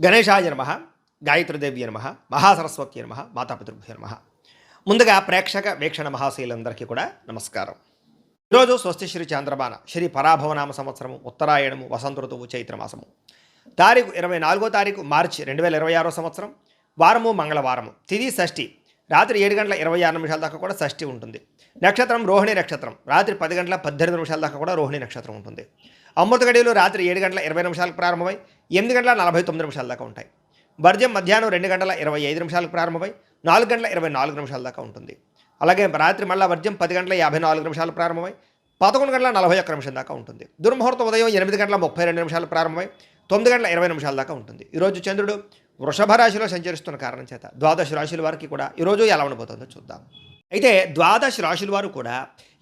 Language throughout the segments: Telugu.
గణేశాయ నమ, గాయత్రీదేవ్య నమ, మహాసరస్వత్య నమ, మాతాపితృభ్య నమ. ముందుగా ప్రేక్షక వీక్షణ మహాశీలందరికీ కూడా నమస్కారం. ఈరోజు స్వస్తి శ్రీ చాంద్రబాణ శ్రీ పరాభవనామ సంవత్సరము ఉత్తరాయణము వసంత ఋతువు చైత్రమాసము తారీఖు 24వ తారీఖు మార్చి 2026 సంవత్సరం. వారము మంగళవారము, తిథి షష్ఠి, రాత్రి 7 గంటల 26 నిమిషాల దాకా కూడా షష్ఠి ఉంటుంది. నక్షత్రం రోహిణి నక్షత్రం, రాత్రి 10 గంటల 18 నిమిషాల దాకా కూడా రోహిణి నక్షత్రం ఉంటుంది. అమృత గడియలు రాత్రి 7 గంటల 20 నిమిషాలకు ప్రారంభమై 8 గంటల 49 నిమిషాల దాకా ఉంటాయి. వర్జ్యం మధ్యాహ్నం 2 గంటల 25 నిమిషాలకు ప్రారంభమై 4 గంటల 24 నిమిషాల దాకా ఉంటుంది. అలాగే రాత్రి మళ్ళీ వర్జ్యం 10 గంటల 54 నిమిషాలు ప్రారంభమై 11 గంటల 41 నిమిషం దాకా ఉంటుంది. దుర్ముహూర్తం ఉదయం 8 గంటల 32 నిమిషాలు ప్రారంభమై 9 గంటల 20 నిమిషాల దాకా ఉంటుంది. ఈరోజు చంద్రుడు వృషభ రాశిలో సంచరిస్తున్న కారణం చేత ద్వాదశ రాశుల వారికి కూడా ఈరోజు ఎలా ఉండబోతుందో చూద్దాం. అయితే ద్వాదశ రాశుల వారు కూడా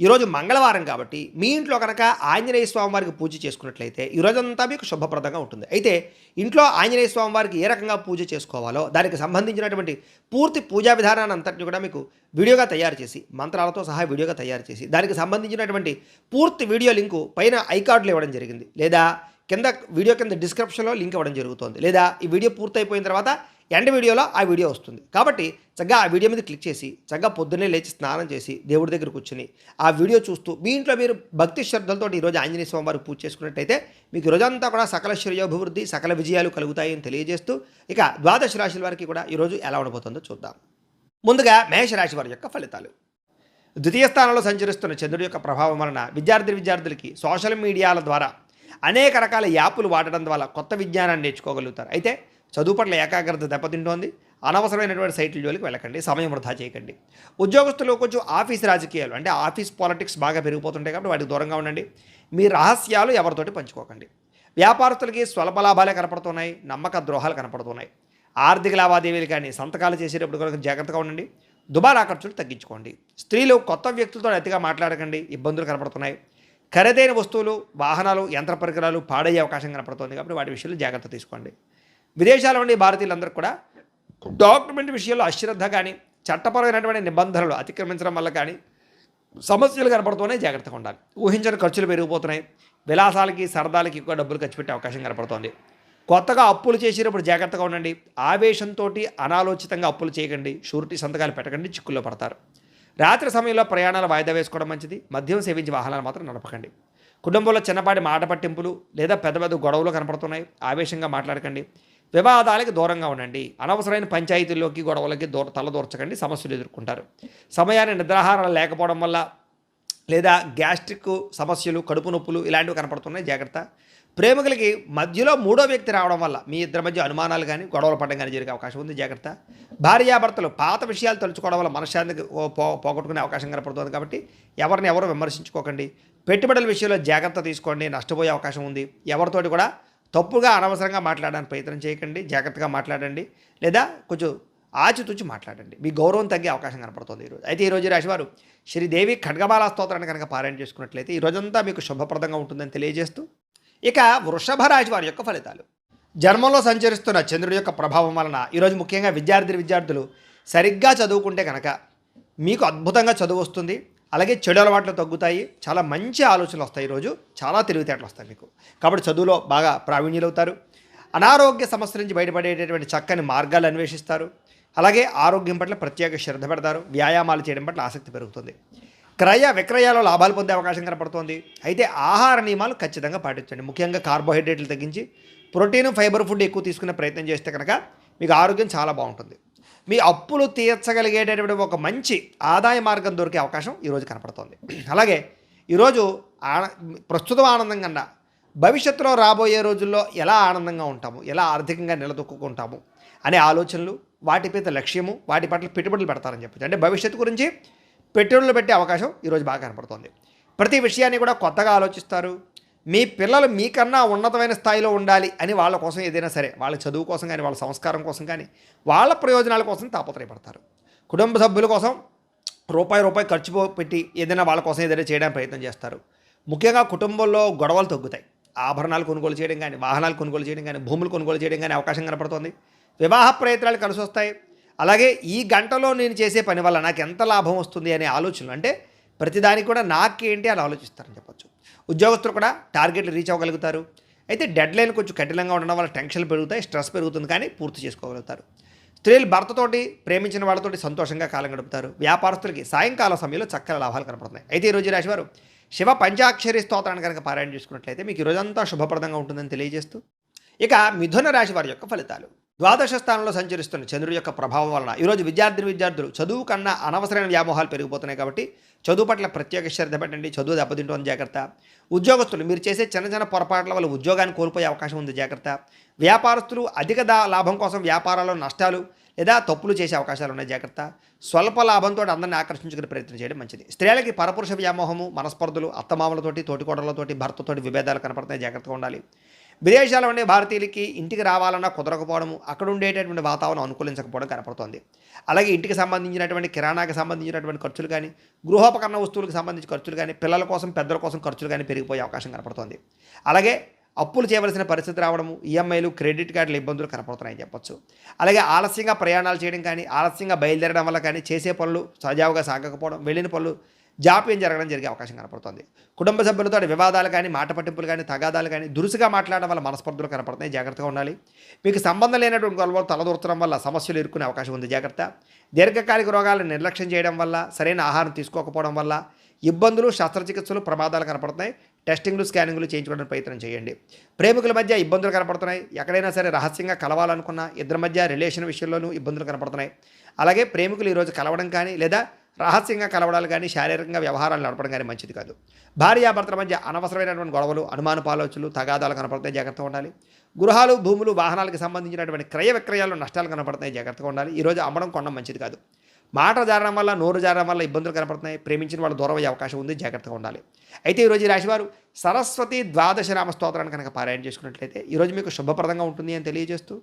ఈరోజు మంగళవారం కాబట్టి మీ ఇంట్లో కనుక ఆంజనేయ స్వామి వారికి పూజ చేసుకున్నట్లయితే ఈరోజంతా మీకు శుభప్రదంగా ఉంటుంది. అయితే ఇంట్లో ఆంజనేయ స్వామి వారికి ఏ రకంగా పూజ చేసుకోవాలో దానికి సంబంధించినటువంటి పూర్తి పూజా విధానాన్ని అంతటిని కూడా మీకు వీడియోగా తయారు చేసి, మంత్రాలతో సహా వీడియోగా తయారు చేసి, దానికి సంబంధించినటువంటి పూర్తి వీడియో లింకు పైన ఐకార్డులు ఇవ్వడం జరిగింది, లేదా కింద వీడియో కింద డిస్క్రిప్షన్లో లింక్ ఇవ్వడం జరుగుతుంది, లేదా ఈ వీడియో పూర్తయిపోయిన తర్వాత ఎండ్ వీడియోలో ఆ వీడియో వస్తుంది. కాబట్టి చక్కగా ఆ వీడియో మీద క్లిక్ చేసి చక్కగా పొద్దున్నే లేచి స్నానం చేసి దేవుడి దగ్గర కూర్చుని ఆ వీడియో చూస్తూ మీ ఇంట్లో మీరు భక్తి శ్రద్ధలతో ఈరోజు ఆంజనేయ స్వామి వారికి పూజ చేసుకున్నట్టయితే మీకు రోజంతా కూడా సకల శ్రేయోభివృద్ధి, సకల విజయాలు కలుగుతాయని తెలియజేస్తూ ఇక ద్వాదశ రాశుల వారికి కూడా ఈరోజు ఎలా ఉండబోతుందో చూద్దాం. ముందుగా మేషరాశి వారి యొక్క ఫలితాలు. ద్వితీయ స్థానంలో సంచరిస్తున్న చంద్రుడి యొక్క ప్రభావం వలన విద్యార్థులకి సోషల్ మీడియాల ద్వారా అనేక రకాల యాప్లు వాడడం ద్వారా కొత్త విజ్ఞానాన్ని నేర్చుకోగలుగుతారు. అయితే చదువు పట్ల ఏకాగ్రత దెబ్బతింటోంది. అనవసరమైనటువంటి సైట్ల జోలికి వెళ్ళకండి, సమయం వృధా చేయకండి. ఉద్యోగస్తులు కొంచెం ఆఫీస్ రాజకీయాలు అంటే ఆఫీస్ పాలిటిక్స్ బాగా పెరిగిపోతుంటాయి కాబట్టి వాటికి దూరంగా ఉండండి. మీ రహస్యాలు ఎవరితోటి పంచుకోకండి. వ్యాపారస్తులకి స్వల్ప లాభాలే కనపడుతున్నాయి, నమ్మక ద్రోహాలు కనపడుతున్నాయి. ఆర్థిక లావాదేవీలు కానీ సంతకాలు చేసేటప్పుడు కనుక జాగ్రత్తగా ఉండండి. దుబారా ఖర్చులు తగ్గించుకోండి. స్త్రీలు కొత్త వ్యక్తులతో అతిగా మాట్లాడకండి, ఇబ్బందులు కనపడుతున్నాయి. ఖరీదైన వస్తువులు, వాహనాలు, యంత్ర పరికరాలు పాడయ్యే అవకాశం కనపడుతుంది కాబట్టి వాటి విషయంలో జాగ్రత్త తీసుకోండి. విదేశాల నుండి భారతీయులందరూ కూడా డాక్యుమెంట్ విషయంలో అశ్రద్ధ కానీ చట్టపరమైనటువంటి నిబంధనలు అతిక్రమించడం వల్ల కానీ సమస్యలు కనపడుతున్నాయి, జాగ్రత్తగా ఉండాలి. ఊహించని ఖర్చులు పెరిగిపోతున్నాయి. విలాసాలకి సరదాలకి ఎక్కువ డబ్బులు ఖర్చు పెట్టే అవకాశం కనపడుతోంది. కొత్తగా అప్పులు చేసేటప్పుడు జాగ్రత్తగా ఉండండి. ఆవేశంతో అనాలోచితంగా అప్పులు చేయకండి. షూరిటీ సంతకాలు పెట్టకండి, చిక్కుల్లో పడతారు. రాత్రి సమయంలో ప్రయాణాలు వాయిదా వేసుకోవడం మంచిది. మద్యం సేవించి వాహనాలు మాత్రం నడపకండి. కుటుంబంలో చిన్నపాటి మాట పట్టింపులు లేదా పెద్ద పెద్ద గొడవలు కనపడుతున్నాయి, ఆవేశంగా మాట్లాడకండి. వివాదాలకు దూరంగా ఉండండి. అనవసరమైన పంచాయతీల్లోకి గొడవలకి తలదూర్చకండి, సమస్యలు ఎదుర్కొంటారు. సమయాన్ని నిద్రాహారాలు లేకపోవడం వల్ల లేదా గ్యాస్ట్రిక్ సమస్యలు, కడుపు నొప్పులు ఇలాంటివి కనపడుతున్నాయి, జాగ్రత్త. ప్రేమికులకి మధ్యలో మూడో వ్యక్తి రావడం వల్ల మీ ఇద్దరి మధ్య అనుమానాలు కానీ గొడవలు పడడం కానీ జరిగే అవకాశం ఉంది, జాగ్రత్త. భార్యాభర్తలు పాత విషయాలు తలుచుకోవడం వల్ల మనశ్శాంతికి పోగొట్టుకునే అవకాశం కనపడుతుంది కాబట్టి ఎవరిని ఎవరు విమర్శించుకోకండి. పెట్టుబడుల విషయంలో జాగ్రత్త తీసుకోండి, నష్టపోయే అవకాశం ఉంది. ఎవరితోటి కూడా తప్పుగా అనవసరంగా మాట్లాడడానికి ప్రయత్నం చేయకండి, జాగ్రత్తగా మాట్లాడండి, లేదా కొంచెం ఆచితూచి మాట్లాడండి. మీ గౌరవం తగ్గే అవకాశం కనపడుతుంది ఈరోజు. అయితే ఈరోజు రాశివారు శ్రీదేవి ఖడ్గమాల స్తోత్రాన్ని కనుక పారాయణ చేసుకున్నట్లయితే ఈ రోజంతా మీకు శుభప్రదంగా ఉంటుందని తెలియజేస్తూ ఇక వృషభ రాశి వారి యొక్క ఫలితాలు. జన్మంలో సంచరిస్తున్న చంద్రుడి యొక్క ప్రభావం వలన ఈరోజు ముఖ్యంగా విద్యార్థులు సరిగ్గా చదువుకుంటే కనుక మీకు అద్భుతంగా చదువు వస్తుంది. అలాగే చెడు అలవాట్లు తగ్గుతాయి, చాలా మంచి ఆలోచనలు వస్తాయి. ఈరోజు చాలా తెలివితేటలు వస్తాయి మీకు, కాబట్టి చదువులో బాగా ప్రావీణ్యులు అవుతారు. అనారోగ్య సమస్య నుంచి బయటపడేటటువంటి చక్కని మార్గాలు అన్వేషిస్తారు. అలాగే ఆరోగ్యం పట్ల ప్రత్యేక శ్రద్ధ పెడతారు. వ్యాయామాలు చేయడం పట్ల ఆసక్తి పెరుగుతుంది. క్రయ విక్రయాల్లో లాభాలు పొందే అవకాశం కనపడుతోంది. అయితే ఆహార నియమాలు ఖచ్చితంగా పాటించండి. ముఖ్యంగా కార్బోహైడ్రేట్లు తగ్గించి ప్రోటీన్, ఫైబర్ ఫుడ్ ఎక్కువ తీసుకునే ప్రయత్నం చేస్తే కనుక మీకు ఆరోగ్యం చాలా బాగుంటుంది. మీ అప్పులు తీర్చగలిగేటటువంటి ఒక మంచి ఆదాయ మార్గం దొరికే అవకాశం ఈరోజు కనపడుతోంది. అలాగే ఈరోజు ప్రస్తుతం ఆనందం కన్నా భవిష్యత్తులో రాబోయే రోజుల్లో ఎలా ఆనందంగా ఉంటాము, ఎలా ఆర్థికంగా నిలదొక్కుంటాము అనే ఆలోచనలు, వాటిపై లక్ష్యము, వాటి పట్ల పెట్టుబడులు పెడతారని చెప్పచ్చు. అంటే భవిష్యత్తు గురించి పెట్టుబడులు పెట్టే అవకాశం ఈరోజు బాగా కనపడుతుంది. ప్రతి విషయాన్ని కూడా కొత్తగా ఆలోచిస్తారు. మీ పిల్లలు మీకన్నా ఉన్నతమైన స్థాయిలో ఉండాలి అని వాళ్ళ కోసం ఏదైనా సరే, వాళ్ళ చదువు కోసం కానీ వాళ్ళ సంస్కారం కోసం కానీ వాళ్ళ ప్రయోజనాల కోసం తాపత్రయపడతారు. కుటుంబ సభ్యుల కోసం రూపాయి ఖర్చు పెట్టి ఏదైనా వాళ్ళ కోసం ఏదైనా చేయడానికి ప్రయత్నం చేస్తారు. ముఖ్యంగా కుటుంబంలో గొడవలు తగ్గుతాయి. ఆభరణాలు కొనుగోలు చేయడం కానీ, వాహనాలు కొనుగోలు చేయడం కానీ, భూములు కొనుగోలు చేయడం కానీ అవకాశం కనపడుతుంది. వివాహ ప్రయత్నాలు కలిసి వస్తాయి. అలాగే ఈ గంటలో నేను చేసే పని వల్ల నాకు ఎంత లాభం వస్తుంది అనే ఆలోచనలు, అంటే ప్రతిదానికి కూడా నాకేంటి అని ఆలోచిస్తారని చెప్పచ్చు. ఉద్యోగస్తులు కూడా టార్గెట్లు రీచ్ అవ్వగలుగుతారు. అయితే డెడ్ లైన్ కొంచెం కఠినంగా ఉండడం వల్ల టెన్షన్లు పెరుగుతాయి, స్ట్రెస్ పెరుగుతుంది, కానీ పూర్తి చేసుకోగలుగుతారు. స్త్రీలు భర్తతోటి ప్రేమించిన వాళ్ళతోటి సంతోషంగా కాలం గడుపుతారు. వ్యాపారస్తులకి సాయంకాల సమయంలో చక్కని లాభాలు కనపడుతున్నాయి. అయితే ఈరోజు ఈ రాశివారు శివ పంచాక్షరి స్తోత్రాన్ని కనుక పారాయణ చేసుకున్నట్లయితే మీకు ఈ రోజంతా శుభప్రదంగా ఉంటుందని తెలియజేస్తూ, ఇక మిథున రాశి వారి యొక్క ఫలితాలు. ద్వాదశ స్థానంలో సంచరిస్తున్న చంద్రుడి యొక్క ప్రభావం వలన ఈరోజు విద్యార్థులు చదువు కన్నా అనవసరమైన వ్యామోహాలు పెరిగిపోతున్నాయి. కాబట్టి చదువు పట్ల ప్రత్యేక శ్రద్ధ పెట్టండి. చదువు దెబ్బతింటుంది, జాగ్రత్త. ఉద్యోగస్తులు మీరు చేసే చిన్న చిన్న పొరపాట్ల వల్ల ఉద్యోగాన్ని కోల్పోయే అవకాశం ఉంది, జాగ్రత్త. వ్యాపారస్తులు అధిక లాభం కోసం వ్యాపారాల్లో నష్టాలు లేదా తప్పులు చేసే అవకాశాలు ఉన్నాయి, జాగ్రత్త. స్వల్ప లాభంతో అందరిని ఆకర్షించుకునే ప్రయత్నం చేయడం మంచిది. స్త్రీలకి పరపురుష వ్యామోహము, మనస్పర్ధలు, అత్తమామలతోటి, తోటికోడలతోటి, భర్తతోటి విభేదాలు కనపడుతున్నాయి, జాగ్రత్తగా ఉండాలి. విదేశాల్లో ఉండే భారతీయులకి ఇంటికి రావాలన్నా కుదరకపోవడము, అక్కడ ఉండేటటువంటి వాతావరణం అనుకూలించకపోవడం కనపడుతోంది. అలాగే ఇంటికి సంబంధించినటువంటి కిరాణాకి సంబంధించినటువంటి ఖర్చులు కానీ, గృహోపకరణ వస్తువులకు సంబంధించిన ఖర్చులు కానీ, పిల్లల కోసం పెద్దల కోసం ఖర్చులు కానీ పెరిగిపోయే అవకాశం కనపడుతోంది. అలాగే అప్పులు చేయవలసిన పరిస్థితి రావడము, ఈఎంఐలు, క్రెడిట్ కార్డుల ఇబ్బందులు కనపడుతున్నాయని చెప్పొచ్చు. అలాగే ఆలస్యంగా ప్రయాణాలు చేయడం కానీ, ఆలస్యంగా బయలుదేరడం వల్ల కానీ, చేసే పనులు సజావుగా సాగకపోవడం, వెళ్ళిన పనులు జాప్యం జరిగే అవకాశం కనపడుతుంది. కుటుంబ సభ్యులతో వివాదాలు కానీ, మాట పట్టింపులు కానీ, తగాదాలు కానీ, దురుసుగా మాట్లాడడం వల్ల మనస్పర్ధలు కనపడుతున్నాయి, జాగ్రత్తగా ఉండాలి. మీకు సంబంధం లేనటువంటి గొడవలు తలదూర్చడం వల్ల సమస్యలు ఎదుర్కొనే అవకాశం ఉంది, జాగ్రత్త. దీర్ఘకాలిక రోగాలను నిర్లక్ష్యం చేయడం వల్ల, సరైన ఆహారం తీసుకోకపోవడం వల్ల ఇబ్బందులు, శస్త్రచికిత్సలు, ప్రమాదాలు కనపడుతున్నాయి. టెస్టింగ్లు, స్కానింగ్లు చేయించుకోవడానికి ప్రయత్నం చేయండి. ప్రేమికుల మధ్య ఇబ్బందులు కనపడుతున్నాయి. ఎక్కడైనా సరే రహస్యంగా కలవాలనుకున్నా ఇద్దరి మధ్య రిలేషన్ విషయంలోనూ ఇబ్బందులు కనపడుతున్నాయి. అలాగే ప్రేమికులు ఈరోజు కలవడం కానీ, లేదా రహస్యంగా కలవడాలు కానీ, శారీరకంగా వ్యవహారాలు నడపడం కానీ మంచిది కాదు. భార్యాభర్తల మధ్య అనవసరమైనటువంటి గొడవలు, అనుమానపాలోచనలు, తగాదాలు కనపడతాయి, జాగ్రత్తగా ఉండాలి. గృహాలు, భూములు, వాహనాలకు సంబంధించినటువంటి క్రయ విక్రయాల్లో నష్టాలు కనపడతాయి, జాగ్రత్తగా ఉండాలి. ఈరోజు అమ్మడం కొనడం మంచిది కాదు. మాట జారడం వల్ల, నోరు జారడం వల్ల ఇబ్బందులు కనపడుతున్నాయి. ప్రేమించిన వాళ్ళు దూరం అయ్యే అవకాశం ఉంది, జాగ్రత్తగా ఉండాలి. అయితే ఈరోజు ఈ రాశివారు సరస్వతి ద్వాదశ నామ స్తోత్రాన్ని కనుక పారాయణ చేసుకున్నట్లయితే ఈరోజు మీకు శుభప్రదంగా ఉంటుంది అని తెలియజేస్తూ,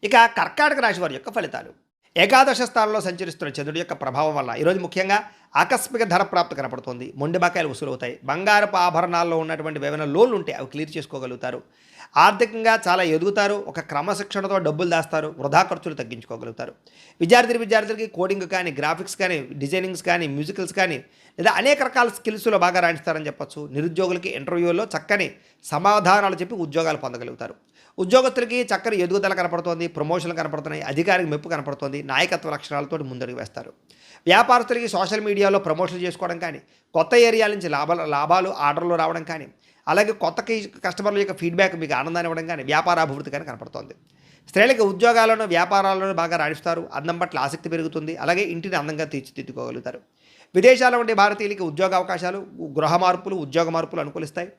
ఇక కర్కాటక రాశి వారి యొక్క ఫలితాలు. ఏకాదశ స్థానంలో సంచరిస్తున్న చంద్రుడి యొక్క ప్రభావం వల్ల ఈరోజు ముఖ్యంగా ఆకస్మిక ధర ప్రాప్తి కనపడుతుంది. మొండి బకాయిలు వసూలవుతాయి. బంగారపు ఆభరణాల్లో ఉన్నటువంటి ఏమైనా లోన్లు ఉంటే అవి క్లియర్ చేసుకోగలుగుతారు. ఆర్థికంగా చాలా ఎదుగుతారు. ఒక క్రమశిక్షణతో డబ్బులు దాస్తారు. వృధా ఖర్చులు తగ్గించుకోగలుగుతారు. విద్యార్థులకి కోడింగ్ కానీ, గ్రాఫిక్స్ కానీ, డిజైనింగ్స్ కానీ, మ్యూజికల్స్ కానీ, లేదా అనేక రకాల స్కిల్స్లో బాగా రాణిస్తారని చెప్పొచ్చు. నిరుద్యోగులకి ఇంటర్వ్యూలో చక్కని సమాధానాలు చెప్పి ఉద్యోగాలు పొందగలుగుతారు. ఉద్యోగస్తులకి చక్కని ఎదుగుదల కనపడుతోంది. ప్రమోషన్లు కనపడుతున్నాయి. అధికారికి మెప్పు కనపడుతోంది. నాయకత్వ లక్షణాలతో ముందడుగు వేస్తారు. వ్యాపారస్తులకి సోషల్ మీడియాలో ప్రమోషన్లు చేసుకోవడం కానీ, కొత్త ఏరియాల నుంచి లాభాలు ఆర్డర్లు రావడం కానీ, అలాగే కొత్త కస్టమర్ల యొక్క ఫీడ్బ్యాక్ మీకు ఆనందాన్ని ఇవ్వడం కానీ, వ్యాపార అభివృద్ధి కానీ కనపడుతోంది. స్త్రీలకు ఉద్యోగాలను, వ్యాపారాలను బాగా రాణిస్తారు. అందం పట్ల ఆసక్తి పెరుగుతుంది. అలాగే ఇంటిని అందంగా తీర్చిదిద్దుకోగలుగుతారు. విదేశాల్లో ఉండే భారతీయులకి ఉద్యోగ అవకాశాలు, గృహ మార్పులు, ఉద్యోగ మార్పులు అనుకూలిస్తాయి.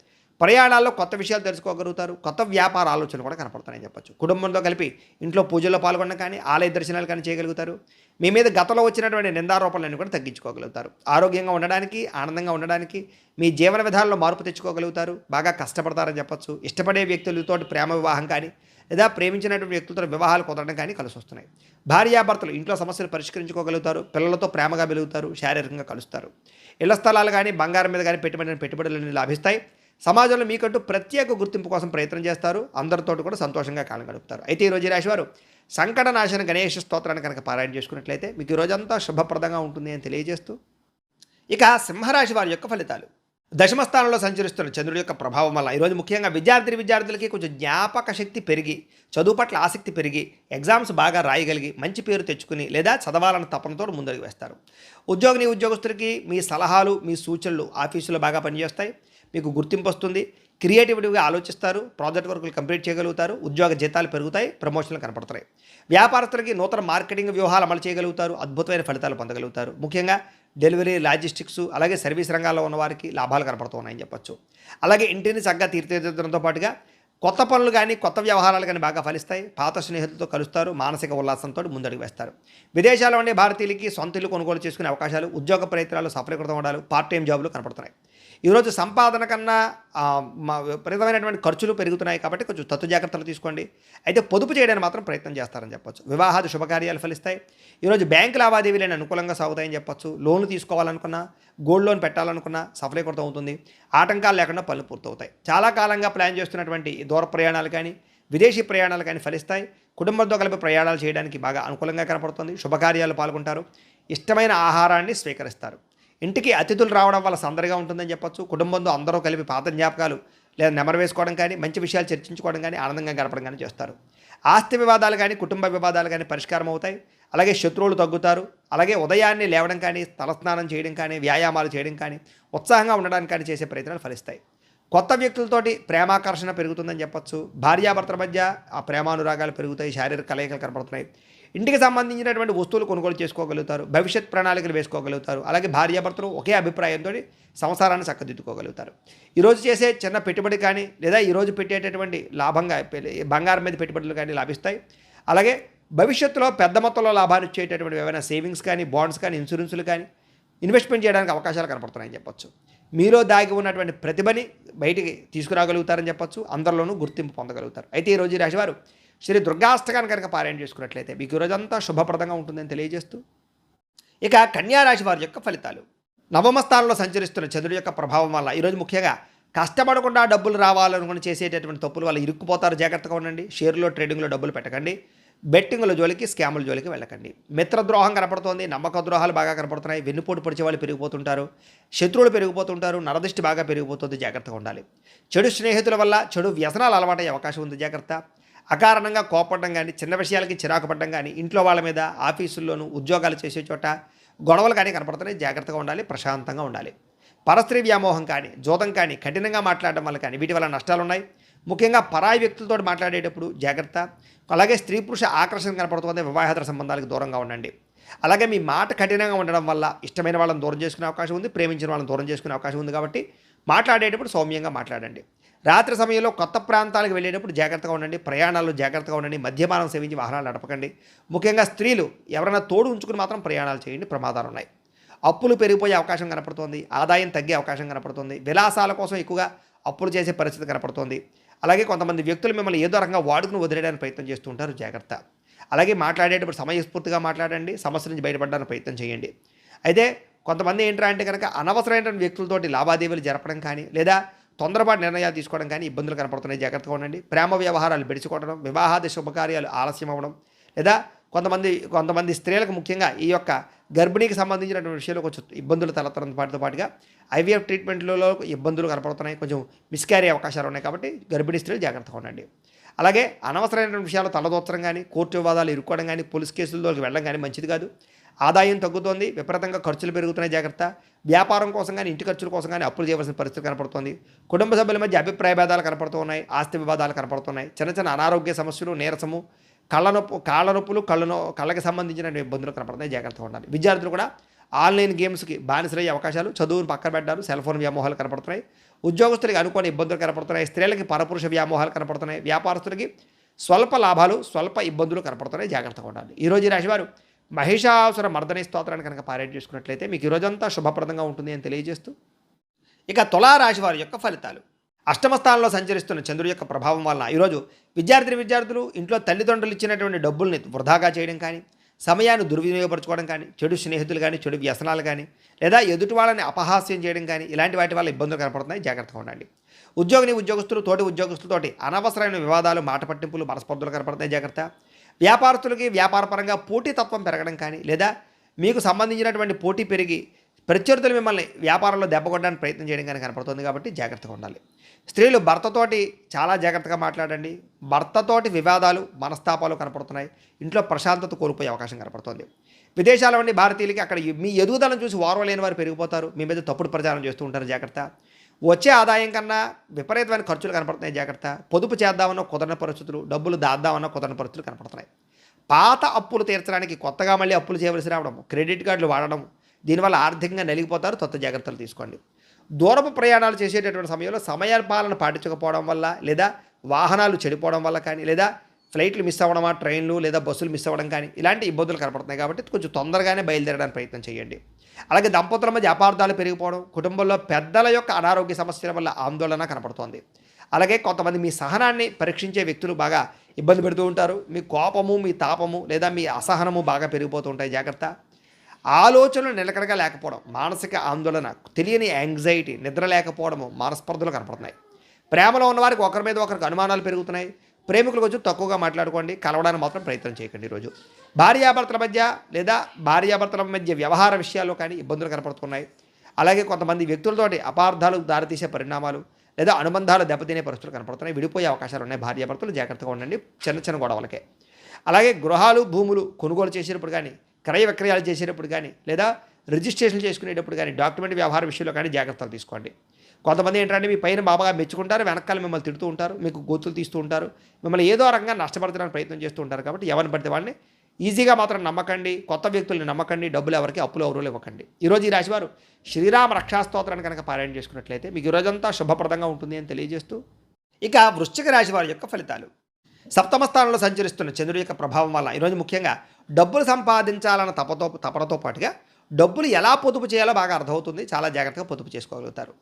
ప్రయాణాల్లో కొత్త విషయాలు తెలుసుకోగలుగుతారు. కొత్త వ్యాపార ఆలోచనలు కూడా కనపడుతున్నాయని చెప్పొచ్చు. కుటుంబంతో కలిపి ఇంట్లో పూజల్లో పాల్గొనడం కానీ, ఆలయ దర్శనాలు కానీ చేయగలుగుతారు. మీ మీద గతంలో వచ్చినటువంటి నిందారోపణలను కూడా తగ్గించుకోగలుగుతారు. ఆరోగ్యంగా ఉండడానికి, ఆనందంగా ఉండడానికి మీ జీవన విధానంలో మార్పు తెచ్చుకోగలుగుతారు. బాగా కష్టపడతారని చెప్పొచ్చు. ఇష్టపడే వ్యక్తులతో ప్రేమ వివాహం కానీ, లేదా ప్రేమించినటువంటి వ్యక్తులతో వివాహాలు కుదరడం కానీ కలిసి వస్తున్నాయి. భార్యాభర్తలు ఇంట్లో సమస్యలు పరిష్కరించుకోగలుగుతారు. పిల్లలతో ప్రేమగా వెలుగుతారు. శారీరకంగా కలుస్తారు. ఇళ్ల స్థలాలు కానీ, బంగారం మీద కానీ పెట్టుబడులు లాభిస్తాయి. సమాజంలో మీకంటూ ప్రత్యేక గుర్తింపు కోసం ప్రయత్నం చేస్తారు. అందరితో కూడా సంతోషంగా కాలం గడుపుతారు. అయితే ఈరోజు ఈ రాశివారు సంకటనాశన గణేష స్తోత్రాన్ని కనుక పారాయణ చేసుకున్నట్లయితే మీకు ఈ రోజంతా శుభప్రదంగా ఉంటుంది అని తెలియజేస్తూ, ఇక సింహరాశి వారి యొక్క ఫలితాలు. దశమస్థానంలో సంచరిస్తున్న చంద్రుడి యొక్క ప్రభావం వల్ల ఈరోజు ముఖ్యంగా విద్యార్థులకి కొంచెం జ్ఞాపక శక్తి పెరిగి, చదువు పట్ల ఆసక్తి పెరిగి, ఎగ్జామ్స్ బాగా రాయగలిగి, మంచి పేరు తెచ్చుకుని, లేదా చదవాలన్న తపనతో ముందడుగు వేస్తారు. ఉద్యోగస్తులకి మీ సలహాలు, మీ సూచనలు ఆఫీసులో బాగా పనిచేస్తాయి. మీకు గుర్తింపు వస్తుంది. క్రియేటివిటీగా ఆలోచిస్తారు. ప్రాజెక్ట్ వర్కులు కంప్లీట్ చేయగలుగుతారు. ఉద్యోగ జీతాలు పెరుగుతాయి. ప్రమోషన్లు కనపడతాయి. వ్యాపారస్తులకి నూతన మార్కెటింగ్ వ్యూహాలు అమలు చేయగలుగుతారు. అద్భుతమైన ఫలితాలు పొందగలుగుతారు. ముఖ్యంగా డెలివరీ, లాజిస్టిక్స్, అలాగే సర్వీస్ రంగాల్లో ఉన్న వారికి లాభాలు కనపడుతున్నాయని చెప్పొచ్చు. అలాగే ఇంటిని చక్కగా తీర్చిదిద్దడంతో పాటుగా కొత్త పనులు కానీ, కొత్త వ్యవహారాలు కానీ బాగా ఫలిస్తాయి. పాత స్నేహితులతో కలుస్తారు. మానసిక ఉల్లాసంతో ముందడుగు వేస్తారు. విదేశాల్లో ఉండే భారతీయులకి సొంత ఇల్లు కొనుగోలు చేసుకునే అవకాశాలు, ఉద్యోగ ప్రయత్నాలు సఫలీకృతం అవడాలు, పార్ట్ టైం జాబులు కనపడుతున్నాయి. ఈరోజు సంపాదన కన్నా విపరీతమైనటువంటి ఖర్చులు పెరుగుతున్నాయి. కాబట్టి కొంచెం తత్తు జాగ్రత్తలు తీసుకోండి. అయితే పొదుపు చేయడానికి మాత్రం ప్రయత్నం చేస్తారని చెప్పొచ్చు. వివాహాది శుభకార్యాలు ఫలిస్తాయి. ఈరోజు బ్యాంకు లావాదేవీలను అనుకూలంగా సాగుతాయని చెప్పొచ్చు. లోన్ తీసుకోవాలనుకున్నా, గోల్డ్ లోన్ పెట్టాలనుకున్నా సఫలీకృతం అవుతుంది. ఆటంకాలు లేకుండా పనులు పూర్తవుతాయి. చాలా కాలంగా ప్లాన్ చేస్తున్నటువంటి దూర ప్రయాణాలు కానీ, విదేశీ ప్రయాణాలు కానీ ఫలిస్తాయి. కుటుంబంతో కలిపి ప్రయాణాలు చేయడానికి బాగా అనుకూలంగా కనపడుతుంది. శుభకార్యాలు పాల్గొంటారు. ఇష్టమైన ఆహారాన్ని స్వీకరిస్తారు. ఇంటికి అతిథులు రావడం వల్ల సందడిగా ఉంటుందని చెప్పొచ్చు. కుటుంబంతో అందరూ కలిపి పాత జ్ఞాపకాలు లేదా నెమరు వేసుకోవడం కానీ, మంచి విషయాలు చర్చించుకోవడం కానీ, ఆనందంగా గడపడం కానీ చేస్తారు. ఆస్తి వివాదాలు కానీ, కుటుంబ వివాదాలు కానీ పరిష్కారం అవుతాయి. అలాగే శత్రువులు తగ్గుతారు. అలాగే ఉదయాన్నే లేవడం కానీ, తలస్నానం చేయడం కానీ, వ్యాయామాలు చేయడం కానీ, ఉత్సాహంగా ఉండడానికి కానీ చేసే ప్రయత్నాలు ఫలిస్తాయి. కొత్త వ్యక్తులతోటి ప్రేమాకర్షణ పెరుగుతుందని చెప్పొచ్చు. భార్యాభర్తల మధ్య ఆ ప్రేమానురాగాలు పెరుగుతాయి, శారీరక కలయికలు కనపడుతున్నాయి. ఇంటికి సంబంధించినటువంటి వస్తువులు కొనుగోలు చేసుకోగలుగుతారు, భవిష్యత్ ప్రణాళికలు వేసుకోగలుగుతారు. అలాగే భార్యాభర్తలు ఒకే అభిప్రాయంతో సంసారాన్ని చక్కదిద్దుకోగలుగుతారు. ఈరోజు చేసే చిన్న పెట్టుబడి కానీ, లేదా ఈరోజు పెట్టేటటువంటి లాభంగా బంగారం మీద పెట్టుబడులు కానీ లాభిస్తాయి. అలాగే భవిష్యత్తులో పెద్ద మొత్తంలో లాభాన్ని ఇచ్చేటటువంటి ఏమైనా సేవింగ్స్ కానీ, బాండ్స్ కానీ, ఇన్సూరెన్సులు కానీ ఇన్వెస్ట్మెంట్ చేయడానికి అవకాశాలు కనపడుతున్నాయని చెప్పొచ్చు. మీలో దాగి ఉన్నటువంటి ప్రతిభని బయటికి తీసుకురాగలుగుతారని చెప్పొచ్చు. అందరిలోనూ గుర్తింపు పొందగలుగుతారు. అయితే ఈరోజు ఈ రాశివారు శ్రీ దుర్గాష్టకాన్ని కనుక పారాయణ చేసుకున్నట్లయితే మీకు ఈరోజంతా శుభప్రదంగా ఉంటుందని తెలియజేస్తూ, ఇక కన్యారాశి వారి యొక్క ఫలితాలు. నవమ స్థానంలో సంచరిస్తున్న చంద్రుడి యొక్క ప్రభావం వల్ల ఈరోజు ముఖ్యంగా కష్టపడకుండా డబ్బులు రావాలనుకుని చేసేటటువంటి తప్పుల వల్ల ఇరుక్కుపోతారు. జాగ్రత్తగా ఉండండి. షేర్లో ట్రేడింగ్లో డబ్బులు పెట్టకండి. బెట్టింగ్ల జోలికి, స్కాముల జోలికి వెళ్ళకండి. మిత్రద్రోహం కనపడుతోంది, నమ్మక ద్రోహాలు బాగా కనపడుతున్నాయి. వెన్నుపోటు పొడిచే వాళ్ళు పెరిగిపోతుంటారు, శత్రువులు పెరిగిపోతుంటారు, నరదృష్టి బాగా పెరిగిపోతుంది. జాగ్రత్తగా ఉండాలి. చెడు స్నేహితుల వల్ల చెడు వ్యసనాలు అలవాటయ్యే అవకాశం ఉంది. జాగ్రత్త. అకారణంగా కోపడడం కానీ, చిన్న విషయాలకి చిరాకు పడడం కానీ, ఇంట్లో వాళ్ళ మీద, ఆఫీసుల్లోనూ, ఉద్యోగాలు చేసే చోట గొడవలు కానీ కనపడుతున్నాయి. జాగ్రత్తగా ఉండాలి. ప్రశాంతంగా ఉండాలి. పరస్త్రీ వ్యామోహం కానీ, జోదం కానీ, కఠినంగా మాట్లాడడం వల్ల కానీ వీటి వల్ల నష్టాలు ఉన్నాయి. ముఖ్యంగా పరాయి వ్యక్తులతో మాట్లాడేటప్పుడు జాగ్రత్త. అలాగే స్త్రీ పురుష ఆకర్షణ కనపడుతుంది. వివాహేతర సంబంధాలకు దూరంగా ఉండండి. అలాగే మీ మాట కఠినంగా ఉండడం వల్ల ఇష్టమైన వాళ్ళని దూరం చేసుకునే అవకాశం ఉంది, ప్రేమించిన వాళ్ళని దూరం చేసుకునే అవకాశం ఉంది. కాబట్టి మాట్లాడేటప్పుడు సౌమ్యంగా మాట్లాడండి. రాత్రి సమయంలో కొత్త ప్రాంతాలకు వెళ్ళేటప్పుడు జాగ్రత్తగా ఉండండి. ప్రయాణాల్లో జాగ్రత్తగా ఉండండి. మద్యపానం సేవించి వాహనాలు నడపకండి. ముఖ్యంగా స్త్రీలు ఎవరైనా తోడు ఉంచుకుని మాత్రం ప్రయాణాలు చేయండి. ప్రమాదాలు ఉన్నాయి. అప్పులు పెరిగిపోయే అవకాశం కనపడుతోంది. ఆదాయం తగ్గే అవకాశం కనపడుతుంది. విలాసాల కోసం ఎక్కువగా అప్పులు చేసే పరిస్థితి కనపడుతోంది. అలాగే కొంతమంది వ్యక్తులు మిమ్మల్ని ఏదో రకంగా వాడుకుని వదిలేయడానికి ప్రయత్నం చేస్తూ ఉంటారు. జాగ్రత్త. అలాగే మాట్లాడేటప్పుడు సమయస్ఫూర్తిగా మాట్లాడండి. సమస్య నుంచి బయటపడడానికి ప్రయత్నం చేయండి. అయితే కొంతమంది ఏంట్రా అంటే కనుక అనవసరమైన వ్యక్తులతోటి లావాదేవీలు జరపడం కానీ, లేదా తొందరపాటు నిర్ణయాలు తీసుకోవడం కానీ ఇబ్బందులు కనపడుతున్నాయి. జాగ్రత్తగా ఉండండి. ప్రేమ వ్యవహారాలు బెడిచికొట్టడం, వివాహాది శుభకార్యాలు ఆలస్యం అవ్వడం, లేదా కొంతమంది స్త్రీలకు ముఖ్యంగా ఈ యొక్క గర్భిణీకి సంబంధించినటువంటి విషయంలో కొంచెం ఇబ్బందులు తలెత్తడం పాటుగా ఐవీఎఫ్ ట్రీట్మెంట్లలో ఇబ్బందులు కనపడుతున్నాయి. కొంచెం మిస్క్యారీ అవకాశాలు ఉన్నాయి. కాబట్టి గర్భిణీ స్త్రీలు జాగ్రత్తగా ఉండండి. అలాగే అనవసరమైన విషయాలు తలదోచడం కానీ, కోర్టు వివాదాలు ఇరుక్కోవడం కానీ, పోలీస్ కేసుల్లోకి వెళ్ళడం కానీ మంచిది కాదు. ఆదాయం తగ్గుతోంది. విపరీతంగా ఖర్చులు పెరుగుతున్నాయి. జాగ్రత్త. వ్యాపారం కోసం కానీ, ఇంటి ఖర్చుల కోసం కానీ అప్పులు చేయవలసిన పరిస్థితి కనపడుతోంది. కుటుంబ సభ్యుల మధ్య అభిప్రాయ భేదాలు కనపడుతూ ఉన్నాయి. ఆస్తి వివాదాలు కనపడుతున్నాయి. చిన్న అనారోగ్య సమస్యలు, నీరసము, కాళ్ళ నొప్పులు, కళ్ళకి సంబంధించిన ఇబ్బందులు కనపడుతున్నాయి. జాగ్రత్తగా ఉండాలి. విద్యార్థులు కూడా ఆన్లైన్ గేమ్స్కి బానిసలయ్యే అవకాశాలు, చదువును పక్కన పెట్టారు, సెల్ ఫోన్ వ్యామోహాలు కనపడుతున్నాయి. ఉద్యోగస్తులకి అనుకోని ఇబ్బందులు కనపడుతున్నాయి. స్త్రీలకి పరపురుష వ్యామోహాలు కనపడుతున్నాయి. వ్యాపారస్తులకి స్వల్ప లాభాలు, స్వల్ప ఇబ్బందులు కనపడుతున్నాయి. జాగ్రత్తగా ఉండాలి. ఈరోజు ఈ రాశివారు మహిషాసుర మర్దనీ స్తోత్రాన్ని కనుక పారాయణ చేసుకున్నట్లయితే మీకు ఈరోజంతా శుభప్రదంగా ఉంటుంది అని తెలియజేస్తూ, ఇక తులారాశి వారి యొక్క ఫలితాలు. అష్టమ స్థానంలో సంచరిస్తున్న చంద్రుడి యొక్క ప్రభావం వలన ఈరోజు విద్యార్థులు ఇంట్లో తల్లిదండ్రులు ఇచ్చినటువంటి డబ్బుల్ని వృధాగా చేయడం కానీ, సమయాన్ని దుర్వినియోగపరచుకోవడం కానీ, చెడు స్నేహితులు కానీ, చెడు వ్యసనాలు కానీ, లేదా ఎదుటి వాళ్ళని అపహాస్యం చేయడం కానీ ఇలాంటి వాటి వల్ల ఇబ్బందులు కనపడుతున్నాయి. జాగ్రత్తగా ఉండండి. ఉద్యోగస్తులు తోటి ఉద్యోగస్తులతోటి అనవసరమైన వివాదాలు, మాట పట్టింపులు, మనస్పర్ధలు కనపడుతున్నాయి. జాగ్రత్త. వ్యాపారస్తులకి వ్యాపారపరంగా పోటీతత్వం పెరగడం కానీ, లేదా మీకు సంబంధించినటువంటి పోటీ పెరిగి ప్రత్యర్థులు మిమ్మల్ని వ్యాపారంలో దెబ్బకొట్టడానికి ప్రయత్నం చేయడం కానీ కనపడుతుంది. కాబట్టి జాగ్రత్తగా ఉండాలి. స్త్రీలు భర్తతోటి చాలా జాగ్రత్తగా మాట్లాడండి. భర్తతోటి వివాదాలు, మనస్తాపాలు కనపడుతున్నాయి. ఇంట్లో ప్రశాంతత కోల్పోయే అవకాశం కనపడుతుంది. విదేశాల నుండి భారతీయులకి అక్కడ మీ ఎదుగుదలను చూసి ఓర్వలేని వారు పెరిగిపోతారు. మీ మీద తప్పుడు ప్రచారం చేస్తూ ఉంటారు. జాగ్రత్త. వచ్చే ఆదాయం కన్నా విపరీతమైన ఖర్చులు కనపడుతున్నాయి. జాగ్రత్త. పొదుపు చేద్దామన్నా కుదరని పరిస్థితులు, డబ్బులు దాద్దామన్నా కుదరని పరిస్థితులు కనపడుతున్నాయి. పాత అప్పులు తీర్చడానికి కొత్తగా మళ్ళీ అప్పులు చేయవలసి రావడం, క్రెడిట్ కార్డులు వాడడం, దీనివల్ల ఆర్థికంగా నలిగిపోతారు. జాగ్రత్తలు తీసుకోండి. దూరపు ప్రయాణాలు చేసేటటువంటి సమయంలో సమయపాలన పాటించకపోవడం వల్ల, లేదా వాహనాలు చెడిపోవడం వల్ల కానీ, లేదా ఫ్లైట్లు మిస్ అవ్వడమా, ట్రైన్లు లేదా బస్సులు మిస్ అవ్వడం కానీ ఇలాంటి ఇబ్బందులు కనపడుతున్నాయి. కాబట్టి కొంచెం తొందరగానే బయలుదేరడానికి ప్రయత్నం చేయండి. అలాగే దంపతుల మధ్య అపార్థాలు పెరిగిపోవడం, కుటుంబంలో పెద్దల యొక్క అనారోగ్య సమస్యల వల్ల ఆందోళన కనపడుతోంది. అలాగే కొంతమంది మీ సహనాన్ని పరీక్షించే వ్యక్తులు బాగా ఇబ్బంది పెడుతూ ఉంటారు. మీ కోపము, మీ తాపము లేదా మీ అసహనము బాగా పెరిగిపోతూ ఉంటాయి. జాగ్రత్త. ఆలోచనలు నిలకడగా లేకపోవడం, మానసిక ఆందోళన, తెలియని యాంగ్జైటీ, నిద్ర లేకపోవడము, మనస్పర్ధలు కనపడుతున్నాయి. ప్రేమలో ఉన్నవారికి ఒకరి మీద ఒకరికి అనుమానాలు పెరుగుతున్నాయి. ప్రేమికులు కొంచెం తక్కువగా మాట్లాడుకోండి. కలవడానికి మాత్రం ప్రయత్నం చేయకండి. ఈరోజు భార్యాభర్తల మధ్య వ్యవహార విషయాల్లో కానీ ఇబ్బందులు కనపడుతున్నాయి. అలాగే కొంతమంది వ్యక్తులతోటి అపార్థాలు దారితీసే పరిణామాలు, లేదా అనుబంధాలు దెబ్బతినే పరిస్థితులు కనపడుతున్నాయి. విడిపోయే అవకాశాలు ఉన్నాయి. భార్యాభర్తలు జాగ్రత్తగా ఉండండి చిన్న చిన్న గొడవలకే. అలాగే గృహాలు, భూములు కొనుగోలు చేసేటప్పుడు కానీ, క్రయ విక్రయాలు చేసేటప్పుడు కానీ, లేదా రిజిస్ట్రేషన్లు చేసుకునేటప్పుడు కానీ, డాక్యుమెంట్ వ్యవహార విషయంలో కానీ జాగ్రత్తలు తీసుకోండి. కొంతమంది ఏంటంటే మీ పైన బాగా మెచ్చుకుంటారు, వెనకాల మిమ్మల్ని తిడుతూ ఉంటారు, మీకు గొంతులు తీస్తూ ఉంటారు, మిమ్మల్ని ఏదో రకంగా నష్టపరచడానికి ప్రయత్నం చేస్తూ ఉంటారు. కాబట్టి ఎవరిని పడితే వాళ్ళని ఈజీగా మాత్రం నమ్మకండి, కొత్త వ్యక్తుల్ని నమ్మకండి, డబ్బులు ఎవరికి అప్పులు ఎవరు ఇవ్వకండి. ఈరోజు ఈ రాశివారు శ్రీరామ రక్షాస్తోత్రాన్ని కనుక పారాయణ చేసుకున్నట్లయితే మీకు ఈరోజంతా శుభప్రదంగా ఉంటుంది అని తెలియజేస్తూ, ఇక వృశ్చిక రాశి వారి యొక్క ఫలితాలు. సప్తమ స్థానంలో సంచరిస్తున్న చంద్రుడి యొక్క ప్రభావం వల్ల ఈరోజు ముఖ్యంగా డబ్బులు సంపాదించాలన్న తపనతో పాటుగా డబ్బులు ఎలా పొదుపు చేయాలో బాగా అర్థమవుతుంది. చాలా జాగ్రత్తగా పొదుపు చేసుకోగలుగుతారు.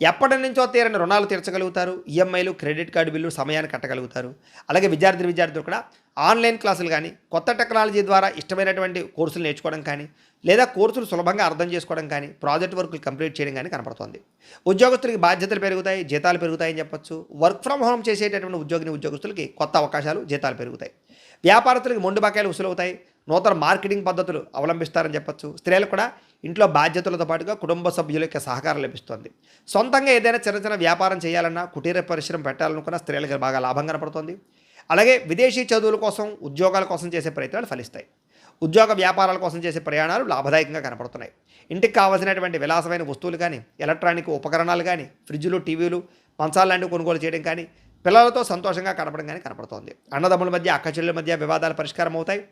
ఎప్పటి నుంచో తీరని రుణాలు తీర్చగలుగుతారు. ఈఎంఐలు, క్రెడిట్ కార్డు బిల్లు సమయాన్ని కట్టగలుగుతారు. అలాగే విద్యార్థులు కూడా ఆన్లైన్ క్లాసులు కానీ, కొత్త టెక్నాలజీ ద్వారా ఇష్టమైనటువంటి కోర్సులు నేర్చుకోవడం కానీ, లేదా కోర్సులు సులభంగా అర్థం చేసుకోవడం కానీ, ప్రాజెక్ట్ వర్కులు కంప్లీట్ చేయడం కానీ కనపడుతుంది. ఉద్యోగస్తులకి బాధ్యతలు పెరుగుతాయి, జీతాలు పెరుగుతాయని చెప్పొచ్చు. వర్క్ ఫ్రమ్ హోమ్ చేసేటటువంటి ఉద్యోగస్తులకి కొత్త అవకాశాలు, జీతాలు పెరుగుతాయి. వ్యాపారస్తులకి మొండు బకాయిలు వసూలవుతాయి. నూతన మార్కెటింగ్ పద్ధతులు అవలంబిస్తారని చెప్పొచ్చు. స్త్రీలకు కూడా ఇంట్లో బాధ్యతలతో పాటుగా కుటుంబ సభ్యుల యొక్క సహకారం లభిస్తుంది. సొంతంగా ఏదైనా చిన్న చిన్న వ్యాపారం చేయాలన్నా, కుటీర పరిశ్రమ పెట్టాలనుకున్నా స్త్రీలకు బాగా లాభం కనపడుతుంది. అలాగే విదేశీ చదువుల కోసం, ఉద్యోగాల కోసం చేసే ప్రయత్నాలు ఫలిస్తాయి. ఉద్యోగ వ్యాపారాల కోసం చేసే ప్రయాణాలు లాభదాయకంగా కనపడుతున్నాయి. ఇంటికి కావాల్సినటువంటి విలాసమైన వస్తువులు కానీ, ఎలక్ట్రానిక్ ఉపకరణాలు కానీ, ఫ్రిడ్జ్లు, టీవీలు, మంచాలు లాంటివి కొనుగోలు చేయడం కానీ, పిల్లలతో సంతోషంగా కనపడడం కానీ కనపడుతోంది. అన్నదమ్ముల మధ్య, అక్కచెల్లెల మధ్య వివాదాలు పరిష్కారం అవుతాయి.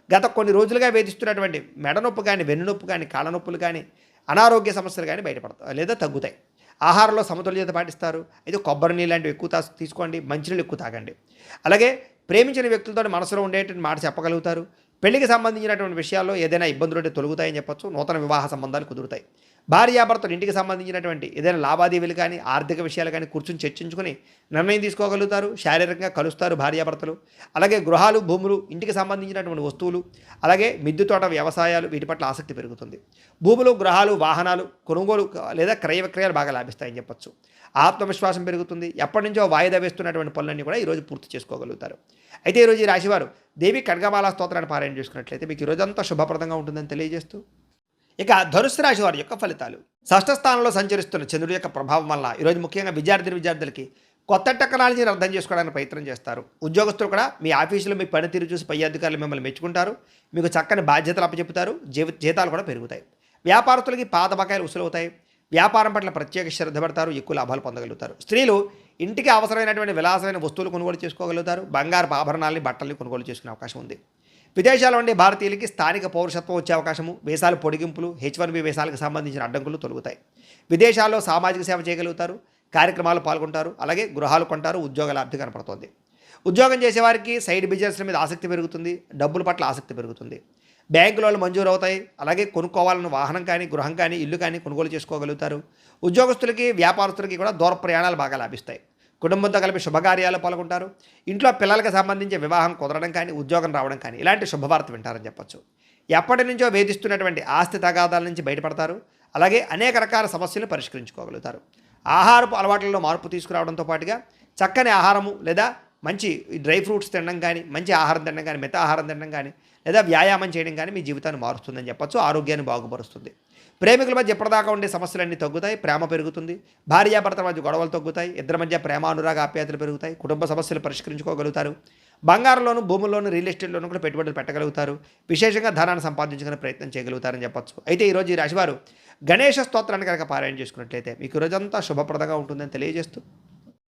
గత కొన్ని రోజులుగా వేధిస్తున్నటువంటి మెడనొప్పి కానీ, వెన్నునొప్పి కానీ, కాళ్ళనొప్పులు కానీ, అనారోగ్య సమస్యలు కానీ బయటపడతాయి లేదా తగ్గుతాయి. ఆహారంలో సమతుల్యత పాటిస్తారు. అయితే కొబ్బరి నీళ్ళు లాంటివి ఎక్కువ తీసుకోండి, మంచినీళ్ళు ఎక్కువ తాగండి. అలాగే ప్రేమించిన వ్యక్తులతో మనసులో ఉండేటువంటి మాట చెప్పగలుగుతారు. పెళ్లికి సంబంధించినటువంటి విషయాల్లో ఏదైనా ఇబ్బందులు ఉంటే తొలగుతాయని చెప్పొచ్చు. నూతన వివాహ సంబంధాలు కుదురుతాయి. భార్యాభర్తలు ఇంటికి సంబంధించినటువంటి ఏదైనా లావాదేవీలు కానీ, ఆర్థిక విషయాలు కానీ కూర్చొని చర్చించుకుని నిర్ణయం తీసుకోగలుగుతారు. శారీరకంగా కలుస్తారు భార్యాభర్తలు. అలాగే గృహాలు, భూములు, ఇంటికి సంబంధించినటువంటి వస్తువులు, అలాగే మిద్దె తోట వ్యవసాయాలు, వీటి పట్ల ఆసక్తి పెరుగుతుంది. భూములు, గృహాలు, వాహనాలు కొనుగోలు లేదా క్రయ విక్రయాలు బాగా లాభిస్తాయని చెప్పొచ్చు. ఆత్మవిశ్వాసం పెరుగుతుంది. ఎప్పటి నుంచో వాయిదా వేస్తున్నటువంటి పనులన్నీ కూడా ఈరోజు పూర్తి చేసుకోగలుగుతారు. అయితే ఈరోజు ఈ రాశివారు దేవి ఖడ్గమాల స్తోత్రాన్ని పారాయణ చేసుకున్నట్లయితే మీకు ఈరోజంతా శుభప్రదంగా ఉంటుందని తెలియజేస్తూ, ఇక ధనుస్సు రాశి వారి యొక్క ఫలితాలు. షష్ఠ స్థానంలో సంచరిస్తున్న చంద్రుడి యొక్క ప్రభావం వల్ల ఈరోజు ముఖ్యంగా విద్యార్థులకి కొత్త టెక్నాలజీని అర్థం చేసుకోవడానికి ప్రయత్నం చేస్తారు. ఉద్యోగస్తులు కూడా మీ ఆఫీసులో మీ పనితీరు చూసి పై అధికారులు మిమ్మల్ని మెచ్చుకుంటారు. మీకు చక్కని బాధ్యతలు అప్పచెపుతారు. జీతాలు కూడా పెరుగుతాయి. వ్యాపారస్తులకి పాత బకాయిలు వసూలవుతాయి. వ్యాపారం పట్ల ప్రత్యేక శ్రద్ధ పెడతారు. ఎక్కువ లాభాలు పొందగలుగుతారు. స్త్రీలు ఇంటికి అవసరమైనటువంటి విలాసమైన వస్తువులు కొనుగోలు చేసుకోగలుగుతారు. బంగారు ఆభరణాలని, బట్టల్ని కొనుగోలు చేసుకునే అవకాశం ఉంది. విదేశాల్లో ఉండే భారతీయులకి స్థానిక పౌరసత్వం వచ్చే అవకాశము, వీసాలు పొడిగింపులు, H1B వీసాలకు సంబంధించిన అడ్డంకులు తొలగుతాయి. విదేశాల్లో సామాజిక సేవ చేయగలుగుతారు. కార్యక్రమాలు పాల్గొంటారు. అలాగే గృహాలు కొంటారు. ఉద్యోగ లాభి కనపడుతుంది. ఉద్యోగం చేసేవారికి సైడ్ బిజినెస్ల మీద ఆసక్తి పెరుగుతుంది. డబ్బుల పట్ల ఆసక్తి పెరుగుతుంది. బ్యాంకు లోన్లు మంజూరు అవుతాయి. అలాగే కొనుక్కోవాలన్న వాహనం కానీ, గృహం కానీ, ఇల్లు కానీ కొనుగోలు చేసుకోగలుగుతారు. ఉద్యోగస్తులకి, వ్యాపారస్తులకి కూడా దూర ప్రయాణాలు బాగా లాభిస్తాయి. కుటుంబంతో కలిపి శుభకార్యాలు పాల్గొంటారు. ఇంట్లో పిల్లలకు సంబంధించి వివాహం కుదరడం కానీ, ఉద్యోగం రావడం కానీ ఇలాంటి శుభవార్త వింటారని చెప్పొచ్చు. ఎప్పటి నుంచో వేధిస్తున్నటువంటి ఆస్తి తగాదాల నుంచి బయటపడతారు. అలాగే అనేక రకాల సమస్యలను పరిష్కరించుకోగలుగుతారు. ఆహారపు అలవాట్లలో మార్పు తీసుకురావడంతో పాటుగా చక్కని ఆహారము లేదా మంచి డ్రై ఫ్రూట్స్ తినడం కానీ, మంచి ఆహారం తినడం కానీ, మిత ఆహారం తినడం కానీ, లేదా వ్యాయామం చేయడం కానీ మీ జీవితాన్ని మారుస్తుందని చెప్పొచ్చు. ఆరోగ్యాన్ని బాగుపరుస్తుంది. ప్రేమికుల మధ్య ఎప్పటిదాకా ఉండే సమస్యలన్నీ తగ్గుతాయి. ప్రేమ పెరుగుతుంది. భార్యాభర్తల మధ్య గొడవలు తగ్గుతాయి. ఇద్దరి మధ్య ప్రేమ, అనురాగ, ఆప్యాయతలు పెరుగుతాయి. కుటుంబ సమస్యలు పరిష్కరించుకోగలుగుతారు. బంగారంలోను, భూముల్లోను, రియల్ ఎస్టేట్లోనూ కూడా పెట్టుబడులు పెట్టగలుగుతారు. విశేషంగా ధనాన్ని సంపాదించుకునే ప్రయత్నం చేయగలుగుతారని చెప్పొచ్చు. అయితే ఈరోజు ఈ రాశివారు గణేష స్తోత్రాన్ని కనుక పారాయణ చేసుకున్నట్లయితే మీకు ఈరోజంతా శుభప్రదంగా ఉంటుందని తెలియజేస్తూ,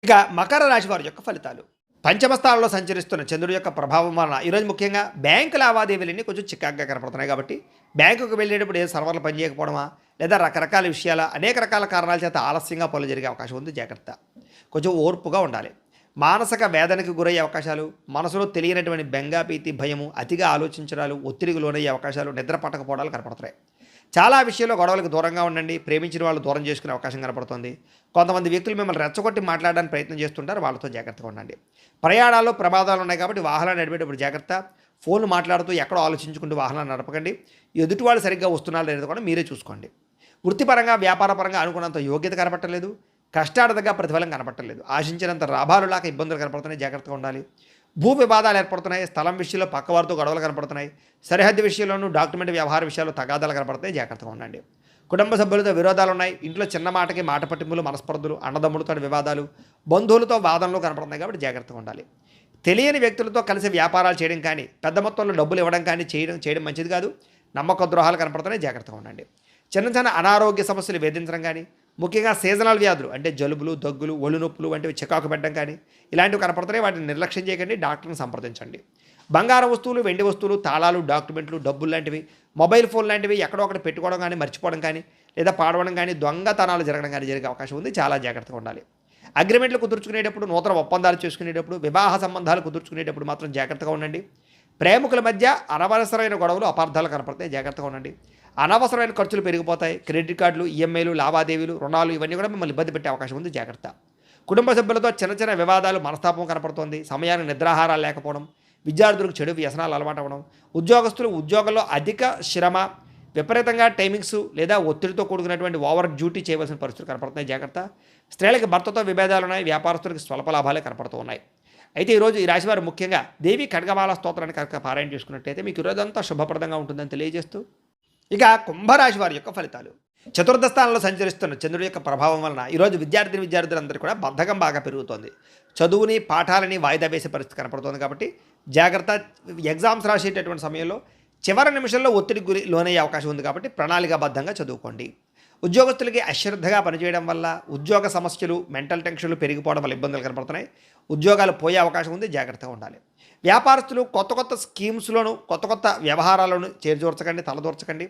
ఇక మకర రాశి వారి యొక్క ఫలితాలు. పంచమ స్థానంలో సంచరిస్తున్న చంద్రుడి యొక్క ప్రభావం వలన ఈరోజు ముఖ్యంగా బ్యాంకు లావాదేవీలన్నీ కొంచెం చికాగ్గా కనపడుతున్నాయి. కాబట్టి బ్యాంకుకు వెళ్ళేటప్పుడు ఏ సర్వర్లు పనిచేయకపోవడమా, లేదా రకరకాల విషయాల అనేక రకాల కారణాల చేత ఆలస్యంగా పనులు జరిగే అవకాశం ఉంది. జాగ్రత్త. కొంచెం ఓర్పుగా ఉండాలి. మానసిక వేదనకు గురయ్యే అవకాశాలు, మనసులో తెలియనటువంటి బెంగ, భీతి, భయము, అతిగా ఆలోచించడాలు, ఒత్తిడికి లోనయ్యే అవకాశాలు, నిద్ర పట్టకపోవడాలు కనపడుతున్నాయి. చాలా విషయాల్లో గొడవలకు దూరంగా ఉండండి. ప్రేమించిన వాళ్ళు దూరం చేసుకునే అవకాశం కనపడుతుంది. కొంతమంది వ్యక్తులు మిమ్మల్ని రెచ్చగొట్టి మాట్లాడడానికి ప్రయత్నం చేస్తుంటారు. వాళ్ళతో జాగ్రత్తగా ఉండండి. ప్రయాణాల్లో ప్రమాదాలు ఉన్నాయి కాబట్టి వాహనాలు నడిపేటప్పుడు జాగ్రత్త. ఫోన్లు మాట్లాడుతూ ఎక్కడో ఆలోచించుకుంటూ వాహనాలు నడపకండి. ఎదుటి వాళ్ళు సరిగ్గా వస్తున్నారో లేదో కూడా మీరే చూసుకోండి. వృత్తిపరంగా, వ్యాపారపరంగా అనుకున్నంత యోగ్యత కనపట్టలేదు. కష్టార్థంగా ప్రతిఫలం కనపట్టలేదు. ఆశించినంత లాభాలు లేక ఇబ్బందులు కనపడుతున్నాయి. జాగ్రత్తగా ఉండాలి. భూ వివాదాలు ఏర్పడుతున్నాయి. స్థలం విషయంలో పక్కవారితో గొడవలు కనపడుతున్నాయి. సరిహద్దు విషయంలోనూ డాక్యుమెంట్ వ్యవహార విషయాల్లో తగాదాలు కనపడుతున్నాయి. జాగ్రత్తగా ఉండండి. కుటుంబ సభ్యులతో విరోధాలు ఉన్నాయి. ఇంట్లో చిన్న మాటకి మాట పట్టింపులు, మనస్పర్ధలు, అన్నదమ్ములతో వివాదాలు, బంధువులతో వాదనలు కనపడుతున్నాయి కాబట్టి జాగ్రత్తగా ఉండాలి. తెలియని వ్యక్తులతో కలిసి వ్యాపారాలు చేయడం కానీ, పెద్ద మొత్తంలో డబ్బులు ఇవ్వడం కానీ చేయడం మంచిది కాదు. నమ్మక ద్రోహాలు కనపడుతున్నాయి, జాగ్రత్తగా ఉండండి. చిన్న చిన్న అనారోగ్య సమస్యలు వేధించడం కానీ, ముఖ్యంగా సీజనల్ వ్యాధులు అంటే జలుబులు, దగ్గులు, ఒళ్ళు నొప్పులు వంటివి చికాకు పెట్టడం కానీ ఇలాంటివి కనపడుతున్నాయి. వాటిని నిర్లక్ష్యం చేయకండి, డాక్టర్ని సంప్రదించండి. బంగారం వస్తువులు, వెండి వస్తువులు, తాళాలు, డాక్యుమెంట్లు, డబ్బులు లాంటివి, మొబైల్ ఫోన్ లాంటివి ఎక్కడో ఒకటి పెట్టుకోవడం కానీ, మర్చిపోవడం కానీ, లేదా పాడవడం కానీ, దొంగతనాలు జరగడం కానీ జరిగే అవకాశం ఉంది. చాలా జాగ్రత్తగా ఉండాలి. అగ్రిమెంట్లు కుదుర్చుకునేటప్పుడు, నూతన ఒప్పందాలు చేసుకునేటప్పుడు, వివాహ సంబంధాలు కుదుర్చుకునేటప్పుడు మాత్రం జాగ్రత్తగా ఉండండి. ప్రేమికుల మధ్య అనవసరమైన గొడవలు, అపార్థాలు కనపడతాయి, జాగ్రత్తగా ఉండండి. అనవసరమైన ఖర్చులు పెరిగిపోతాయి. క్రెడిట్ కార్డులు, ఈఎంఐలు, లావాదేవీలు, రుణాలు ఇవన్నీ కూడా మిమ్మల్ని ఇబ్బంది పెట్టే అవకాశం ఉంది, జాగ్రత్త. కుటుంబ సభ్యులతో చిన్న చిన్న వివాదాలు, మనస్తాపం కనపడుతోంది. సమయానికి నిద్రాహారాలు లేకపోవడం, విద్యార్థులకు చెడు వ్యసనాలు అలవాటు అవ్వడం, ఉద్యోగస్తులు ఉద్యోగంలో అధిక శ్రమ, విపరీతంగా టైమింగ్స్ లేదా ఒత్తిడితో కూడుకున్నటువంటి ఓవర్ డ్యూటీ చేయవలసిన పరిస్థితులు కనపడుతున్నాయి, జాగ్రత్త. స్త్రీలకు భర్తతో విభేదాలు ఉన్నాయి. వ్యాపారస్తులకు స్వల్ప లాభాలే కనపడుతూ ఉన్నాయి. అయితే ఈరోజు ఈ రాశివారు ముఖ్యంగా దేవి ఖడ్గమాల స్తోత్రాన్ని కనుక పారాయణ చేసుకున్నట్లయితే మీకు ఈరోజంతా శుభప్రదంగా ఉంటుందని తెలియజేస్తూ, ఇక కుంభరాశి వారి యొక్క ఫలితాలు. చతుర్థ స్థానంలో సంచరిస్తున్న చంద్రుడి యొక్క ప్రభావం వలన ఈరోజు విద్యార్థులందరూ కూడా బద్ధకం బాగా పెరుగుతోంది. చదువుని, పాఠాలని వాయిదా వేసే పరిస్థితి కనపడుతోంది కాబట్టి జాగ్రత్త. ఎగ్జామ్స్ రాసేటటువంటి సమయంలో చివరి నిమిషంలో ఒత్తిడికి లోనయ్యే అవకాశం ఉంది కాబట్టి ప్రణాళికాబద్ధంగా చదువుకోండి. ఉద్యోగస్తులకి అశ్రద్ధగా పనిచేయడం వల్ల ఉద్యోగ సమస్యలు, మెంటల్ టెన్షన్లు పెరిగిపోవడం వల్ల ఇబ్బందులు కనపడుతున్నాయి. ఉద్యోగాలు పోయే అవకాశం ఉంది, జాగ్రత్తగా ఉండాలి. వ్యాపారస్తులు కొత్త స్కీమ్స్లోను, కొత్త వ్యవహారాలను చేర్చకండి, తలదూర్చకండి.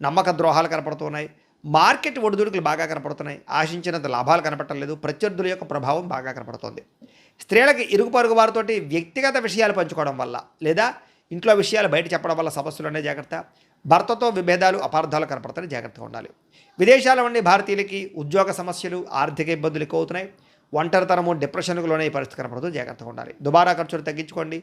నమ్మక ద్రోహాలు కనపడుతున్నాయి. మార్కెట్ ఒడిదుడుకులు బాగా కనపడుతున్నాయి. ఆశించినంత లాభాలు కనపడలేదు. ప్రత్యర్థుల యొక్క ప్రభావం బాగా కనపడుతోంది. స్త్రీలకి ఇరుగు పొరుగు వారితోటి వ్యక్తిగత విషయాలు పంచుకోవడం వల్ల లేదా ఇంట్లో విషయాలు బయట చెప్పడం వల్ల సమస్యలు ఉన్నాయి, జాగ్రత్త. భర్తతో విభేదాలు, అపార్థాలు కనపడతాయి, జాగ్రత్తగా ఉండాలి. విదేశాల నుండి భారతీయులకి ఉద్యోగ సమస్యలు, ఆర్థిక ఇబ్బందులు ఎక్కువ అవుతున్నాయి. ఒంటరితనము, డిప్రెషన్కు లోనే పరిస్థితి కనపడుతూ జాగ్రత్తగా ఉండాలి. దుబారా ఖర్చులు తగ్గించుకోండి.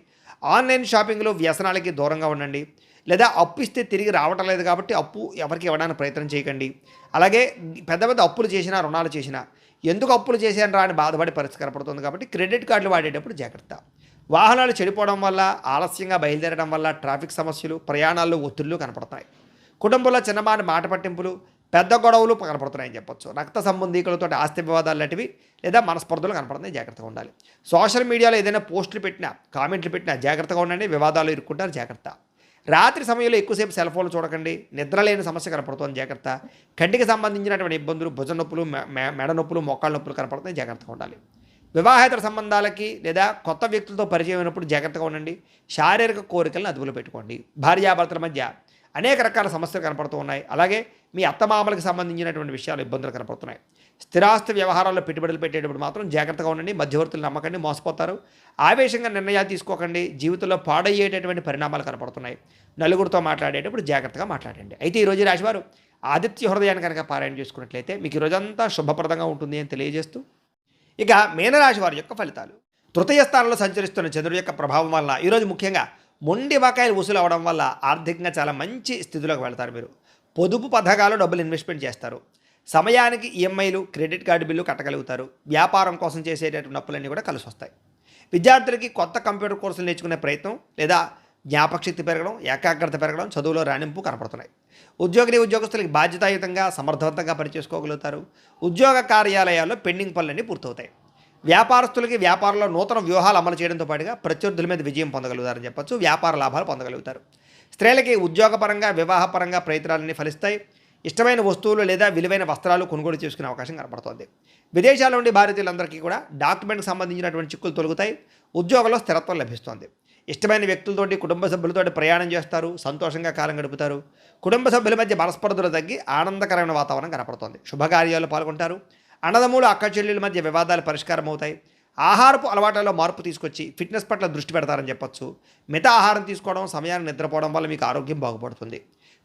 ఆన్లైన్ షాపింగ్లో వ్యసనాలకి దూరంగా ఉండండి. లేదా అప్పు ఇస్తే తిరిగి రావటం లేదు కాబట్టి అప్పు ఎవరికి ఇవ్వడానికి ప్రయత్నం చేయకండి. అలాగే పెద్ద అప్పులు చేసినా, రుణాలు చేసినా ఎందుకు అప్పులు చేశాను రా అని బాధపడే పరిస్థితి కనపడుతుంది కాబట్టి క్రెడిట్ కార్డులు వాడేటప్పుడు జాగ్రత్త. వాహనాలు చెడిపోవడం వల్ల, ఆలస్యంగా బయలుదేరడం వల్ల ట్రాఫిక్ సమస్యలు, ప్రయాణాల్లో ఒత్తిళ్లు కనపడతాయి. కుటుంబంలో చిన్నమాటి మాట పట్టింపులు, పెద్ద గొడవలు కనపడుతున్నాయని చెప్పొచ్చు. రక్త సంబంధీకులతో ఆస్తి వివాదాలు లాంటివి లేదా మనస్పర్ధలు కనపడుతున్నాయి, జాగ్రత్తగా ఉండాలి. సోషల్ మీడియాలో ఏదైనా పోస్టులు పెట్టినా, కామెంట్లు పెట్టినా జాగ్రత్తగా ఉండండి. వివాదాలు ఇరుక్కుంటారు, జాగ్రత్త. రాత్రి సమయంలో ఎక్కువసేపు సెల్ ఫోన్లు చూడకండి. నిద్ర లేని సమస్య కనపడుతుంది, జాగ్రత్త. కంటికి సంబంధించినటువంటి ఇబ్బందులు, భుజ నొప్పులు, మెడ నొప్పులు, మోకాళ్ళ నొప్పులు కనపడుతున్నాయి, జాగ్రత్తగా ఉండాలి. వివాహేతర సంబంధాలకి లేదా కొత్త వ్యక్తులతో పరిచయం అయినప్పుడు జాగ్రత్తగా ఉండండి. శారీరక కోరికలను అదుపులో పెట్టుకోండి. భార్యాభర్తల మధ్య అనేక రకాల సమస్యలు కనపడుతూ ఉన్నాయి. అలాగే మీ అత్తమామలకు సంబంధించినటువంటి విషయాలు, ఇబ్బందులు కనపడుతున్నాయి. స్థిరాస్తి వ్యవహారాల్లో పెట్టుబడులు పెట్టేటప్పుడు మాత్రం జాగ్రత్తగా ఉండండి. మధ్యవర్తులు నమ్మకండి, మోసపోతారు. ఆవేశంగా నిర్ణయాలు తీసుకోకండి. జీవితంలో పాడయ్యేటటువంటి పరిణామాలు కనపడుతున్నాయి. నలుగురితో మాట్లాడేటప్పుడు జాగ్రత్తగా మాట్లాడండి. అయితే ఈరోజు రాశివారు ఆదిత్య హృదయాన్ని కనుక పారాయణ చేసుకున్నట్లయితే మీకు ఈరోజంతా శుభప్రదంగా ఉంటుంది అని తెలియజేస్తూ, ఇక మీనరాశి వారి యొక్క ఫలితాలు. తృతీయ స్థానంలో సంచరిస్తున్న చంద్రుడి యొక్క ప్రభావం వల్ల ఈరోజు ముఖ్యంగా మొండి బకాయిలు వసూలు అవ్వడం వల్ల ఆర్థికంగా చాలా మంచి స్థితిలోకి వెళ్తారు. మీరు పొదుపు పథకాలు డబ్బులు ఇన్వెస్ట్మెంట్ చేస్తారు. సమయానికి ఈఎంఐలు, క్రెడిట్ కార్డు బిల్లు కట్టగలుగుతారు. వ్యాపారం కోసం చేసేటటువంటి అప్పులన్నీ కూడా కలిసి వస్తాయి. విద్యార్థులకి కొత్త కంప్యూటర్ కోర్సులు నేర్చుకునే ప్రయత్నం లేదా జ్ఞాపకశక్తి పెరగడం, ఏకాగ్రత పెరగడం, చదువులో రాణింపు కనపడుతున్నాయి. ఉద్యోగస్తులకి బాధ్యతాయుతంగా, సమర్థవంతంగా పనిచేసుకోగలుగుతారు. ఉద్యోగ కార్యాలయాల్లో పెండింగ్ పనులన్నీ పూర్తవుతాయి. వ్యాపారస్తులకి వ్యాపారంలో నూతన వ్యూహాలు అమలు చేయడంతో పాటుగా ప్రత్యర్థుల మీద విజయం పొందగలుగుతారని చెప్పొచ్చు. వ్యాపార లాభాలు పొందగలుగుతారు. స్త్రీలకి ఉద్యోగపరంగా, వివాహపరంగా ప్రయత్నాలన్నీ ఫలిస్తాయి. ఇష్టమైన వస్తువులు లేదా విలువైన వస్త్రాలు కొనుగోలు చేసుకునే అవకాశం కనపడుతోంది. విదేశాల నుండి భారతీయులందరికీ కూడా డాక్యుమెంట్కి సంబంధించినటువంటి చిక్కులు తొలగుతాయి. ఉద్యోగంలో స్థిరత్వం లభిస్తోంది. ఇష్టమైన వ్యక్తులతోటి, కుటుంబ సభ్యులతోటి ప్రయాణం చేస్తారు. సంతోషంగా కాలం గడుపుతారు. కుటుంబ సభ్యుల మధ్య మనస్పర్ధలు తగ్గి ఆనందకరమైన వాతావరణం కనపడుతోంది. శుభకార్యాల్లో పాల్గొంటారు. అన్నదమ్ములు, అక్క చెల్లెల మధ్య వివాదాలు పరిష్కారం అవుతాయి. ఆహారపు అలవాట్లలో మార్పు తీసుకొచ్చి ఫిట్నెస్ పట్ల దృష్టి పెడతారని చెప్పొచ్చు. మిత ఆహారం తీసుకోవడం, సమయాన్ని నిద్రపోవడం వల్ల మీకు ఆరోగ్యం బాగుపడుతుంది.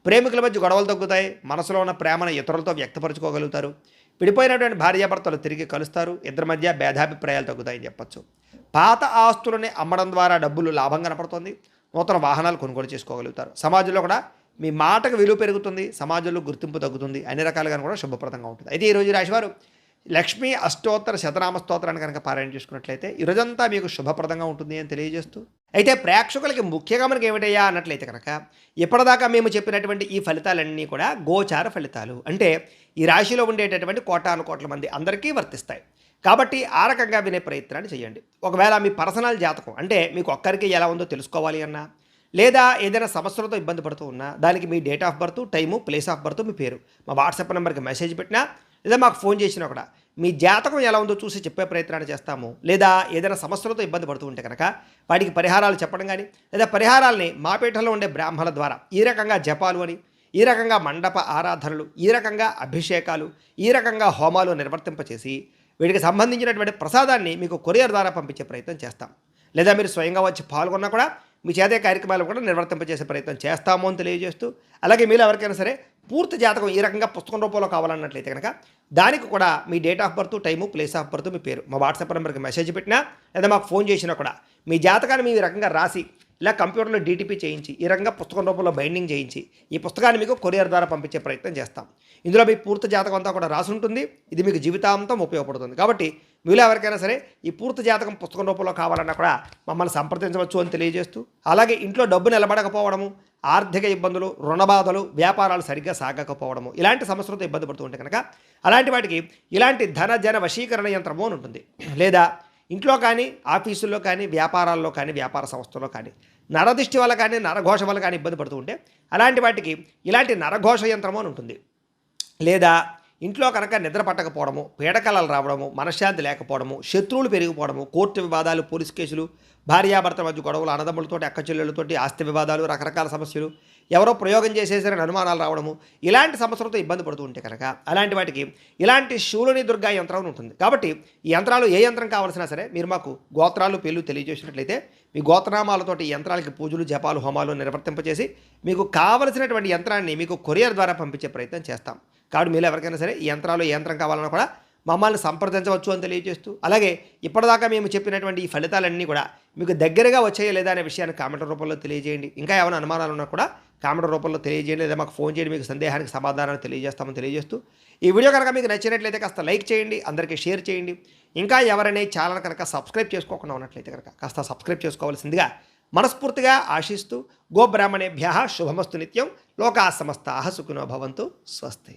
ప్రేమికుల మధ్య గొడవలు తగ్గుతాయి. మనసులో ఉన్న ప్రేమను ఇతరులతో వ్యక్తపరచుకోగలుగుతారు. విడిపోయినటువంటి భార్యాభర్తలు తిరిగి కలుస్తారు. ఇద్దరి మధ్య భేదాభిప్రాయాలు తగ్గుతాయని చెప్పొచ్చు. పాత ఆస్తులని అమ్మడం ద్వారా డబ్బులు లాభం కనపడుతుంది. నూతన వాహనాలు కొనుగోలు చేసుకోగలుగుతారు. సమాజంలో కూడా మీ మాటకు విలువ పెరుగుతుంది. సమాజంలో గుర్తింపు తగ్గుతుంది. అన్ని రకాలుగా కూడా శుభప్రదంగా ఉంటుంది. అయితే ఈరోజు రాశివారు లక్ష్మీ అష్టోత్తర శతనామ స్తోత్రాన్ని కనుక పారాయణ చేసుకున్నట్లయితే ఈరోజంతా మీకు శుభప్రదంగా ఉంటుంది అని తెలియజేస్తూ అయితే ప్రేక్షకులకి ముఖ్యంగా మనకి ఏమిటయ్యా అన్నట్లయితే కనుక ఇప్పటిదాకా మేము చెప్పినటువంటి ఈ ఫలితాలన్నీ కూడా గోచార ఫలితాలు. అంటే ఈ రాశిలో ఉండేటటువంటి కోటాను కోట్ల మంది అందరికీ వర్తిస్తాయి. కాబట్టి ఆ రకంగా వినే ప్రయత్నాన్ని చేయండి. ఒకవేళ మీ పర్సనల్ జాతకం అంటే మీకు ఒక్కరికి ఎలా ఉందో తెలుసుకోవాలి అన్నా, లేదా ఏదైనా సమస్యలతో ఇబ్బంది పడుతూ ఉన్నా, దానికి మీ date of birth, time, place of birth, మీ పేరు మా వాట్సాప్ నెంబర్కి మెసేజ్ పెట్టినా, లేదా మాకు ఫోన్ చేసినా కూడా మీ జాతకం ఎలా ఉందో చూసి చెప్పే ప్రయత్నాన్ని చేస్తాము. లేదా ఏదైనా సమస్యలతో ఇబ్బంది పడుతూ ఉంటే కనుక వాటికి పరిహారాలు చెప్పడం కానీ, లేదా పరిహారాలని మా పీఠంలో ఉండే బ్రాహ్మణుల ద్వారా ఈ రకంగా జపాలు అని, ఈ రకంగా మండప ఆరాధనలు, ఈ రకంగా అభిషేకాలు, ఈ రకంగా హోమాలు నిర్వర్తింపచేసి వీటికి సంబంధించినటువంటి ప్రసాదాన్ని మీకు కొరియర్ ద్వారా పంపించే ప్రయత్నం చేస్తాం. లేదా మీరు స్వయంగా వచ్చి పాల్గొన్నా కూడా మీ చేతే కార్యక్రమాలు కూడా నిర్వర్తింపజేసే ప్రయత్నం చేస్తాము అని తెలియజేస్తూ, అలాగే మీరు ఎవరికైనా సరే పూర్తి జాతకం ఈ రకంగా పుస్తకం రూపంలో కావాలన్నట్లయితే కనుక దానికి కూడా మీ date of birth, time, place of birth, మీ పేరు మా వాట్సాప్ నెంబర్కి మెసేజ్ పెట్టినా, లేదా మాకు ఫోన్ చేసినా కూడా మీ జాతకాన్ని మీ రకంగా రాసి ఇలా కంప్యూటర్లో డీటీపీ చేయించి ఈ రకంగా పుస్తకం రూపంలో బైండింగ్ చేయించి ఈ పుస్తకాన్ని మీకు కొరియర్ ద్వారా పంపించే ప్రయత్నం చేస్తాం. ఇందులో మీ పూర్తి జాతకం అంతా కూడా రాసి ఉంటుంది. ఇది మీకు జీవితాంతం ఉపయోగపడుతుంది. కాబట్టి మీలో ఎవరికైనా సరే ఈ పూర్తి జాతకం పుస్తకం రూపంలో కావాలన్నా కూడా మమ్మల్ని సంప్రదించవచ్చు అని తెలియజేస్తూ, అలాగే ఇంట్లో డబ్బు నిలబడకపోవడము, ఆర్థిక ఇబ్బందులు, రుణ బాధలు, వ్యాపారాలు సరిగ్గా సాగకపోవడము, ఇలాంటి సమస్యలతో ఇబ్బంది పడుతూ ఉంటే కనుక అలాంటి వాటికి ఇలాంటి ధన జన వశీకరణ యంత్రము అని ఉంటుంది. లేదా ఇంట్లో కానీ, ఆఫీసుల్లో కానీ, వ్యాపారాల్లో కానీ, వ్యాపార సంస్థల్లో కానీ నరదిష్టి వల్ల కానీ, నరఘోష వల్ల కానీ ఇబ్బంది పడుతూ ఉంటే అలాంటి వాటికి ఇలాంటి నరఘోష యంత్రము అని ఉంటుంది. లేదా ఇంట్లో కనుక నిద్ర పట్టకపోవడము, పీడకలలు రావడము, మనశ్శాంతి లేకపోవడము, శత్రువులు పెరిగిపోవడము, కోర్టు వివాదాలు, పోలీస్ కేసులు, భార్యాభర్తల మధ్య గొడవలు, అన్నదమ్ములతోటి, అక్క చెల్లెళ్ళతోటి ఆస్తి వివాదాలు, రకరకాల సమస్యలు, ఎవరో ప్రయోగం చేసేసరికి అనుమానాలు రావడము, ఇలాంటి సమస్యలతో ఇబ్బంది పడుతూ ఉంటే కనుక అలాంటి వాటికి ఇలాంటి శూలుని దుర్గా యంత్రం ఉంటుంది. కాబట్టి ఈ యంత్రాలు ఏ యంత్రం కావాల్సినా సరే మీరు మాకు గోత్రాలు, పేర్లు తెలియజేసినట్లయితే మీ గోత్రనామాలతోటి ఈ యంత్రాలకి పూజలు, జపాలు, హోమాలు నిర్వర్తింపచేసి మీకు కావలసినటువంటి యంత్రాన్ని మీకు కొరియర్ ద్వారా పంపించే ప్రయత్నం చేస్తాం. కాబట్టి మీరు ఎవరికైనా సరే ఈ యంత్రాలు ఏ యంత్రం కావాలన్నా కూడా మమ్మల్ని సంప్రదించవచ్చు అని తెలియజేస్తూ, అలాగే ఇప్పటిదాకా మేము చెప్పినటువంటి ఈ ఫలితాలన్నీ కూడా మీకు దగ్గరగా వచ్చాయో లేదా అనే విషయాన్ని కామెంట్ రూపంలో తెలియజేయండి. ఇంకా ఏమైనా అనుమానాలు ఉన్నా కూడా కామెంట్ రూపంలో తెలియజేయండి, లేదా మాకు ఫోన్ చేయండి. మీకు సందేహానికి సమాధానాన్ని తెలియజేస్తామని తెలియజేస్తూ, ఈ వీడియో కనుక మీకు నచ్చినట్లయితే కాస్త లైక్ చేయండి, అందరికీ షేర్ చేయండి. ఇంకా ఎవరైనా ఈ ఛానల్ కనుక సబ్స్క్రైబ్ చేసుకోకుండా ఉన్నట్లయితే కనుక కాస్త సబ్స్క్రైబ్ చేసుకోవాల్సిందిగా మనస్ఫూర్తిగా ఆశిస్తూ, గోబ్రాహ్మణేభ్యః శుభమస్తు నిత్యం, లోకా సమస్తాః సుఖినో భవంతు, స్వస్తి.